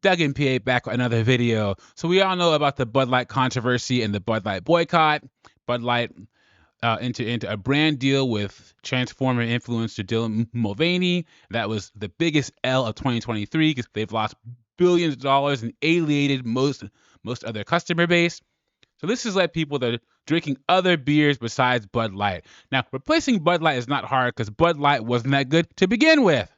Doug and PA back with another video. So we all know about the Bud Light controversy and the Bud Light boycott. Bud Light into a brand deal with Transformer influencer Dylan Mulvaney. That was the biggest L of 2023 because they've lost billions of dollars and alienated most of their customer base. So this has led people that are drinking other beers besides Bud Light. Now, replacing Bud Light is not hard because Bud Light wasn't that good to begin with.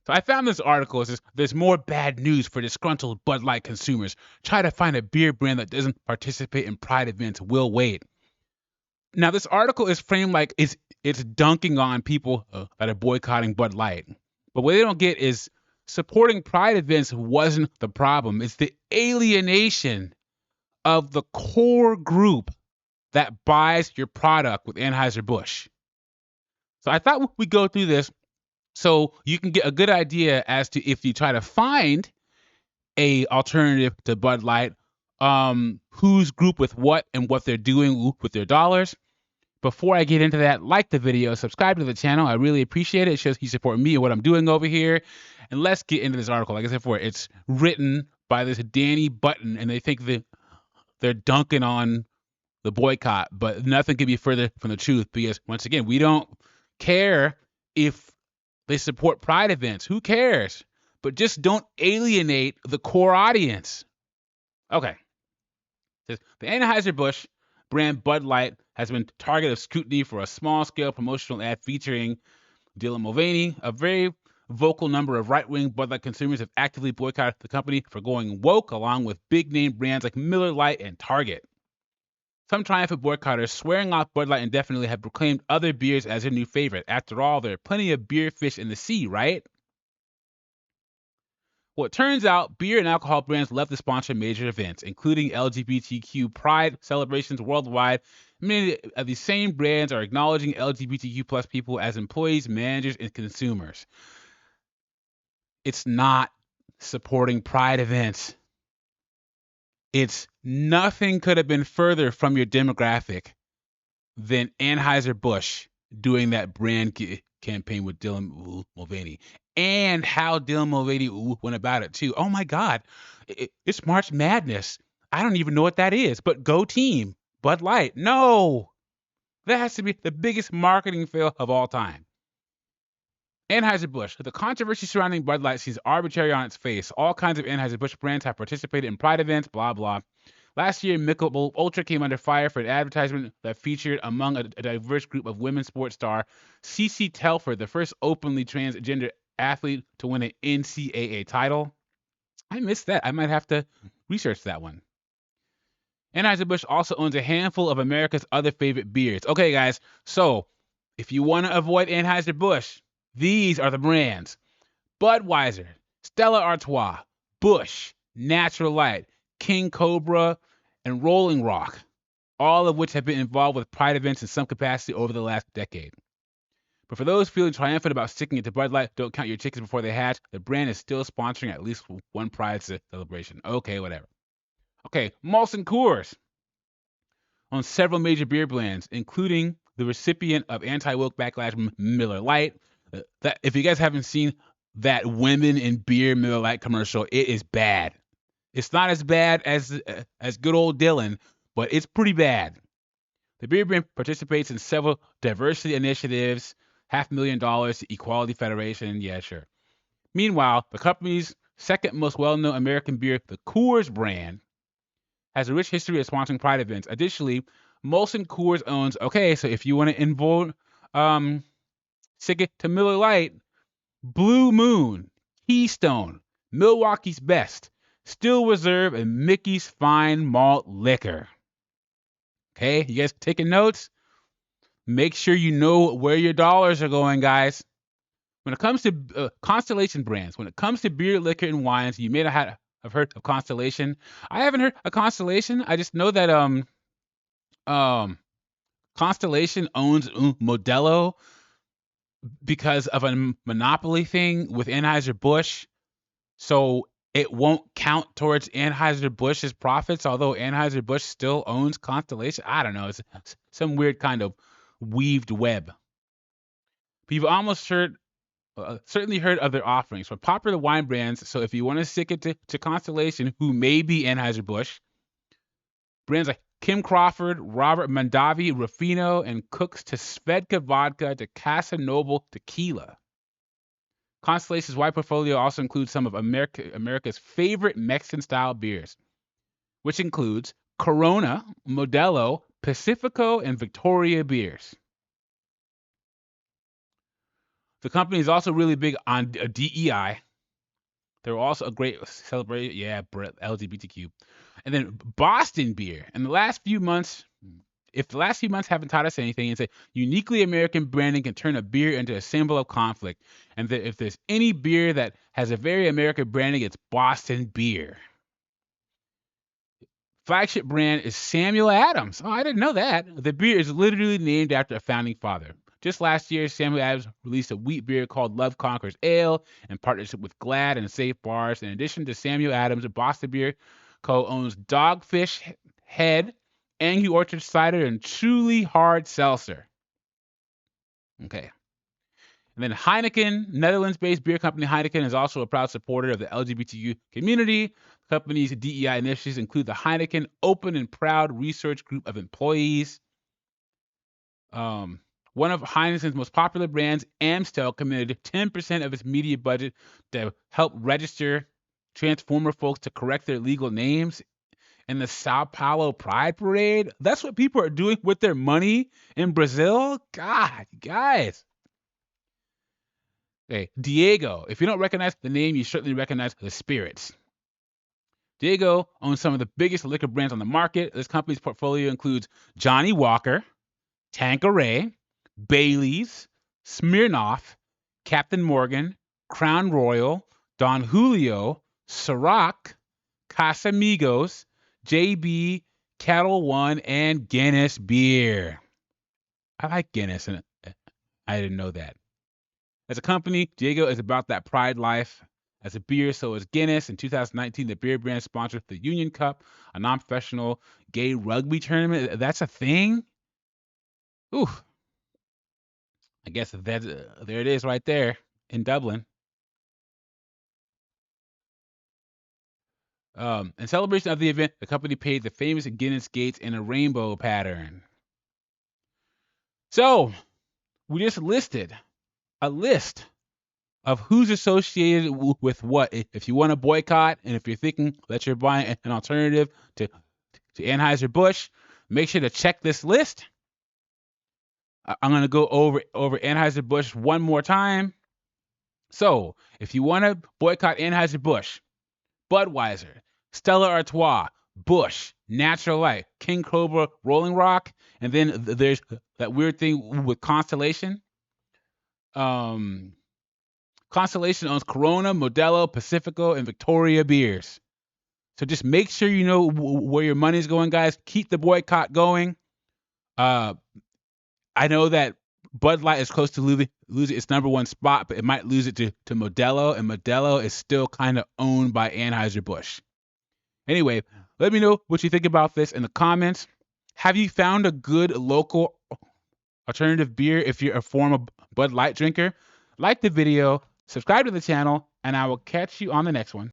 So I found this article. It says, there's more bad news for disgruntled Bud Light consumers. Try to find a beer brand that doesn't participate in Pride events. We'll wait. Now, this article is framed like it's dunking on people that are boycotting Bud Light. But what they don't get is supporting Pride events wasn't the problem. It's the alienation of the core group that buys your product with Anheuser-Busch. So I thought we'd go through this so you can get a good idea as to if you try to find a alternative to Bud Light, who's group with what and what they're doing with their dollars. Before I get into that, like the video, subscribe to the channel. I really appreciate it. It shows you support me and what I'm doing over here. And let's get into this article. Like I said before, it's written by this Danny Button, and they think that they're dunking on the boycott, but nothing could be further from the truth because, once again, we don't care if they support Pride events. Who cares? But just don't alienate the core audience. Okay. The Anheuser-Busch brand Bud Light has been target of scrutiny for a small-scale promotional ad featuring Dylan Mulvaney. A very vocal number of right-wing Bud Light consumers have actively boycotted the company for going woke, along with big-name brands like Miller Lite and Target. Some triumphant boycotters swearing off Bud Light indefinitely have proclaimed other beers as their new favorite. After all, there are plenty of beer fish in the sea, right? Well, it turns out beer and alcohol brands love to sponsor major events, including LGBTQ pride celebrations worldwide. Many of these same brands are acknowledging LGBTQ plus people as employees, managers, and consumers. It's not supporting pride events. It's nothing could have been further from your demographic than Anheuser-Busch doing that brand campaign with Dylan Mulvaney. And how Dylan Mulvaney went about it, too. Oh, my God. It's March Madness. I don't even know what that is. But go team. Bud Light. No. That has to be the biggest marketing fail of all time. Anheuser-Busch. The controversy surrounding Bud Light seems arbitrary on its face. All kinds of Anheuser-Busch brands have participated in Pride events, blah, blah. Last year, Michelob Ultra came under fire for an advertisement that featured among a diverse group of women's sports star Cece Telford, the first openly transgender athlete to win an NCAA title. I missed that. I might have to research that one. Anheuser-Busch also owns a handful of America's other favorite beers. Okay, guys, so if you want to avoid Anheuser-Busch, these are the brands: Budweiser, Stella Artois, Busch, Natural Light, King Cobra, and Rolling Rock, all of which have been involved with Pride events in some capacity over the last decade. But for those feeling triumphant about sticking it to Bud Light, don't count your chickens before they hatch. The brand is still sponsoring at least one Pride celebration. Okay, whatever. Okay, Molson Coors owns several major beer brands, including the recipient of anti-woke backlash Miller Lite. That if you guys haven't seen that women in beer Miller Lite commercial, it is bad. It's not as bad as good old Dylan, but it's pretty bad. The beer brand participates in several diversity initiatives, $500,000 to Equality Federation. Yeah, sure. Meanwhile, the company's second most well-known American beer, the Coors brand, has a rich history of sponsoring Pride events. Additionally, Molson Coors owns, okay, so if you want to invoke stick it to Miller Lite, Blue Moon, Keystone, Milwaukee's Best, Still Reserve, and Mickey's Fine Malt Liquor. Okay, you guys taking notes? Make sure you know where your dollars are going, guys. When it comes to Constellation brands, when it comes to beer, liquor, and wines, you may not have heard of Constellation. I haven't heard of Constellation. I just know that Constellation owns Modelo because of a monopoly thing with Anheuser-Busch. So it won't count towards Anheuser-Busch's profits, although Anheuser-Busch still owns Constellation. I don't know. It's some weird kind of weaved web. But you've almost heard certainly heard of their offerings from popular wine brands. So if you want to stick it to Constellation, who may be Anheuser-Busch, brands like Kim Crawford, Robert Mondavi, Ruffino, and Cooks, to Svedka Vodka, to Casa Noble Tequila. Constellation's wine portfolio also includes some of America's favorite Mexican-style beers, which includes Corona, Modelo, Pacifico, and Victoria beers. The company is also really big on DEI. They're also a great celebration, LGBTQ. And then Boston beer. In the last few months, if the last few months haven't taught us anything, it's a uniquely American branding can turn a beer into a symbol of conflict. And that if there's any beer that has a very American branding, it's Boston beer. Flagship brand is Samuel Adams. Oh, I didn't know that. The beer is literally named after a founding father. Just last year, Samuel Adams released a wheat beer called Love Conquers Ale in partnership with Glad and Safe Bars. In addition to Samuel Adams, Boston Beer co-owns Dogfish Head, Angry Orchard Cider, and Truly Hard Seltzer. Okay. And then Heineken, Netherlands-based beer company Heineken, is also a proud supporter of the LGBTQ community. The company's DEI initiatives include the Heineken Open and Proud Research Group of Employees. One of Heineken's most popular brands, Amstel, committed 10% of its media budget to help register Transformer folks to correct their legal names in the Sao Paulo Pride Parade. That's what people are doing with their money in Brazil? God, guys. Okay, Diego. If you don't recognize the name, you certainly recognize the spirits. Diego owns some of the biggest liquor brands on the market. This company's portfolio includes Johnny Walker, Tanqueray, Bailey's, Smirnoff, Captain Morgan, Crown Royal, Don Julio, Ciroc, Casamigos, JB, Kettle One, and Guinness beer. I like Guinness, and I didn't know that. As a company, Diego is about that pride life. As a beer, so is Guinness. In 2019, the beer brand sponsored the Union Cup, a non-professional gay rugby tournament. That's a thing? Ooh. I guess there it is right there in Dublin. In celebration of the event, the company paid the famous Guinness gates in a rainbow pattern. So, we just listed a list of who's associated with what. If you want to boycott, and if you're thinking that you're buying an alternative to Anheuser-Busch, make sure to check this list. I'm going to go over Anheuser-Busch one more time. So, if you want to boycott Anheuser-Busch, Budweiser, Stella Artois, Busch, Natural Light, King Cobra, Rolling Rock, and then there's that weird thing with Constellation. Constellation owns Corona, Modelo, Pacifico, and Victoria beers. So just make sure you know where your money's going, guys. Keep the boycott going. I know that Bud Light is close to losing its number one spot, but it might lose it to Modelo, and Modelo is still kind of owned by Anheuser-Busch. Anyway, let me know what you think about this in the comments. Have you found a good local alternative beer if you're a former Bud Light drinker? Like the video, subscribe to the channel, and I will catch you on the next one.